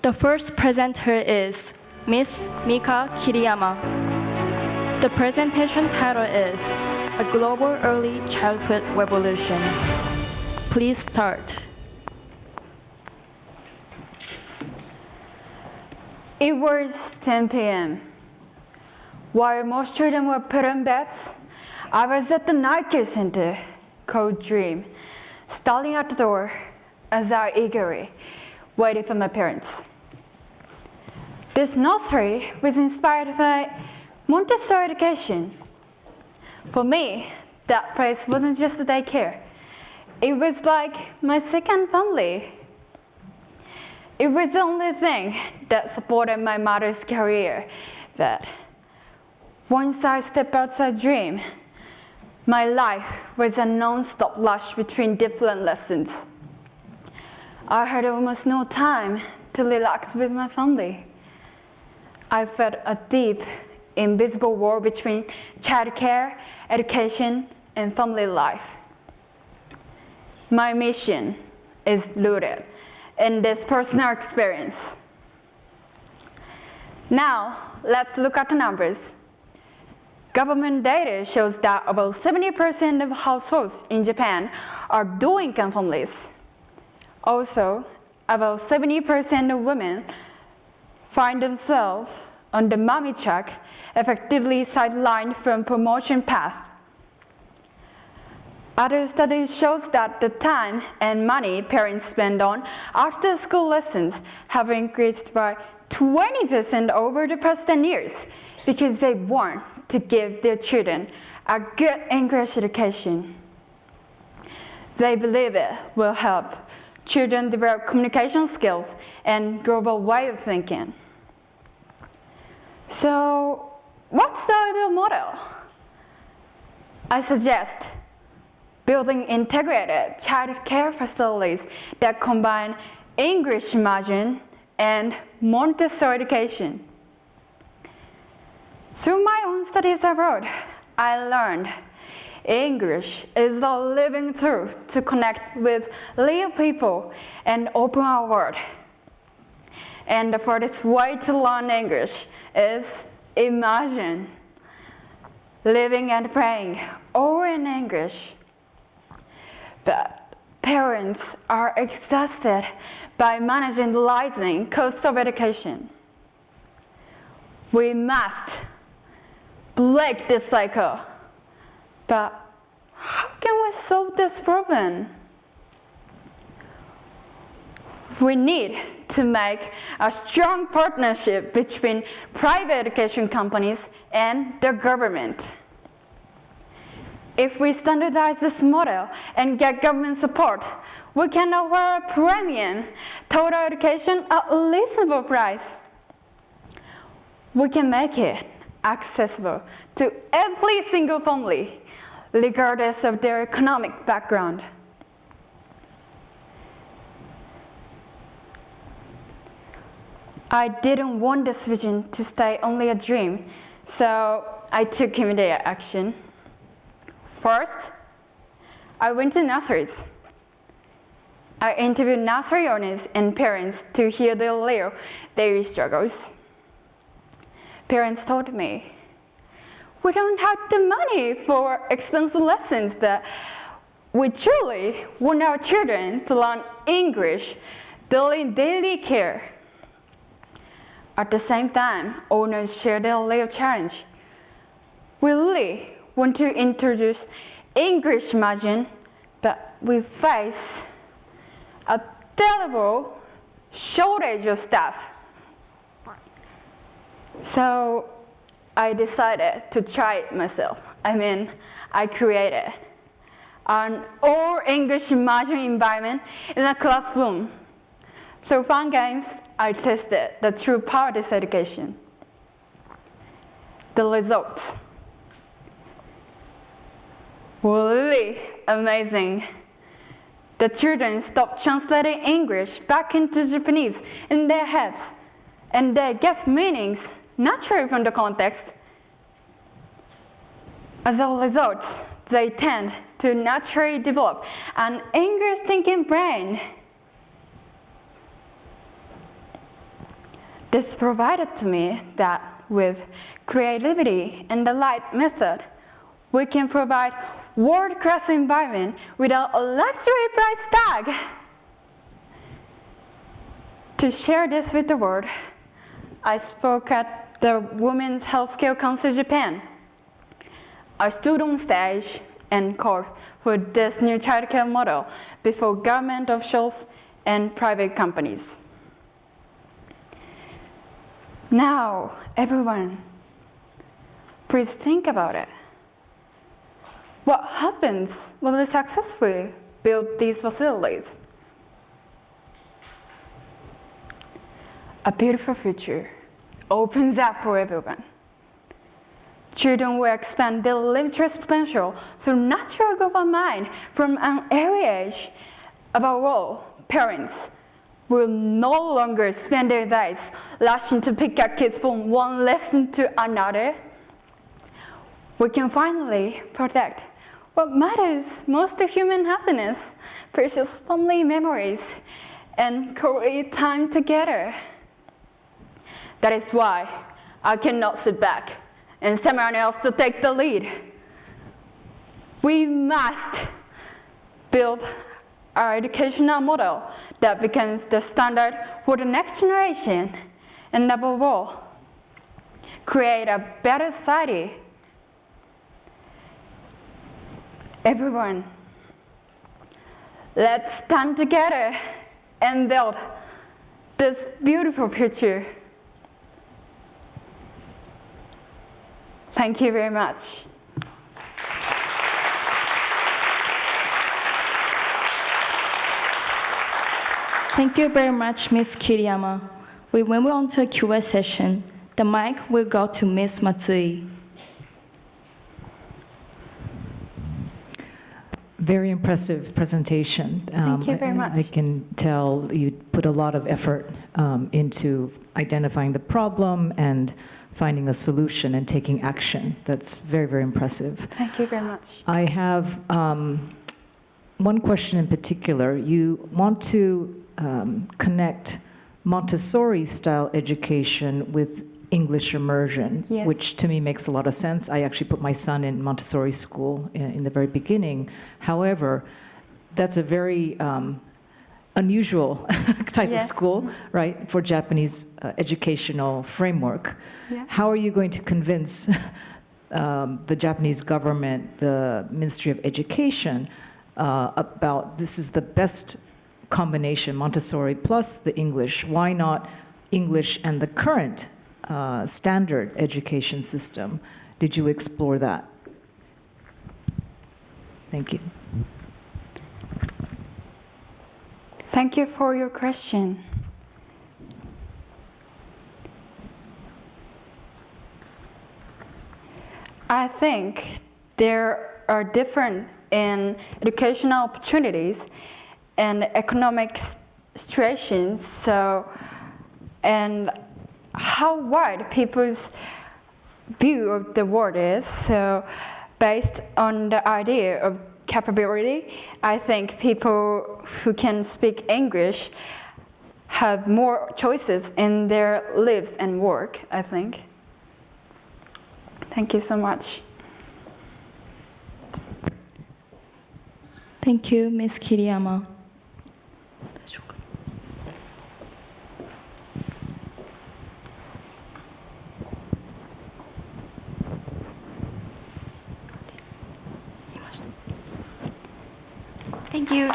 The first presenter is Miss Mika Kiriyama. The presentation title is A Global Early Childhood Revolution. Please start. It was 10 p.m. While most children were put in beds, I was at the night care center called Dream, standing at the door as I eagerly waited for my parents. This nursery was inspired by Montessori education. For me, that place wasn't just a daycare. It was like my second family. It was the only thing that supported my mother's career, but once I stepped outside Dream, my life was a non-stop rush between different lessons. I had almost no time to relax with my family. I felt a deep, invisible war between childcare, education, and family life. My mission is rooted in this personal experience. Now, let's look at the numbers. Government data shows that about 70% of households in Japan are dual-income families. Also, about 70% of women find themselves on the mommy track, effectively sidelined from promotion path. Other studies shows that the time and money parents spend on after-school lessons have increased by 20% over the past 10 years because they want to give their children a good English education. They believe it will help children develop communication skills and global way of thinking. So, what's the ideal model? I suggest building integrated child care facilities that combine English immersion and Montessori education. Through my own studies abroad, I learned English is a living tool to connect with real people and open our world. And the furthest way to learn English is immersion. Living and praying, all in English. But parents are exhausted by managing the rising cost of education. We must break this cycle. But how can we solve this problem? We need to make a strong partnership between private education companies and the government. If we standardize this model and get government support, we can offer a premium total education at a reasonable price. We can make it accessible to every single family, regardless of their economic background. I didn't want this vision to stay only a dream, so I took immediate action. First, I went to nurseries. I interviewed nursery owners and parents to hear their real daily struggles. Parents told me, "We don't have the money for expensive lessons, but we truly want our children to learn English during daily care." At the same time, owners share their real challenge. We really want to introduce English immersion, but we face a terrible shortage of staff. So I decided to try it myself. I created an all-English immersion environment in a classroom. Through fun games, I tested the true power of this education. The results were really amazing. The children stopped translating English back into Japanese in their heads, and they guessed meanings naturally from the context. As a result, they tend to naturally develop an English thinking brain. This provided to me that with creativity and the light method, we can provide world-class environment without a luxury price tag. To share this with the world, I spoke at the Women's Healthcare Council Japan. I stood on stage and called for this new childcare model before government officials and private companies. Now, everyone, please think about it. What happens when we successfully build these facilities? A beautiful future opens up for everyone. Children will expand their limitless potential through natural growth of mind from an early age. Above all, parents will no longer spend their days rushing to pick up kids from one lesson to another. We can finally protect what matters most to human happiness, precious family memories, and quality time together. That is why I cannot sit back and someone else to take the lead. We must build our educational model that becomes the standard for the next generation, and above all, create a better society. Everyone, let's stand together and build this beautiful future. Thank you very much. Thank you very much, Ms. Kiriyama. We move on to a Q&A session. The mic will go to Ms. Matsui. Very impressive presentation. Thank you very much. I can tell you put a lot of effort into identifying the problem and finding a solution and taking action. That's very, very impressive. Thank you very much. I have one question in particular. You want to connect Montessori-style education with English immersion, Yes. which to me makes a lot of sense. I actually put my son in Montessori school in the very beginning. However, that's a very unusual type of Yes. school, right, for Japanese educational framework. Yeah. How are you going to convince the Japanese government, the Ministry of Education, about this is the best combination, Montessori plus the English? Why not English and the current standard education system? Did you explore that? Thank you. Thank you for your question. I think there are different in educational opportunities and economic situations, and how wide people's view of the world is. So based on the idea of capability, I think people who can speak English have more choices in their lives and work, I think. Thank you so much. Thank you, Ms. Kiriyama. Thank you.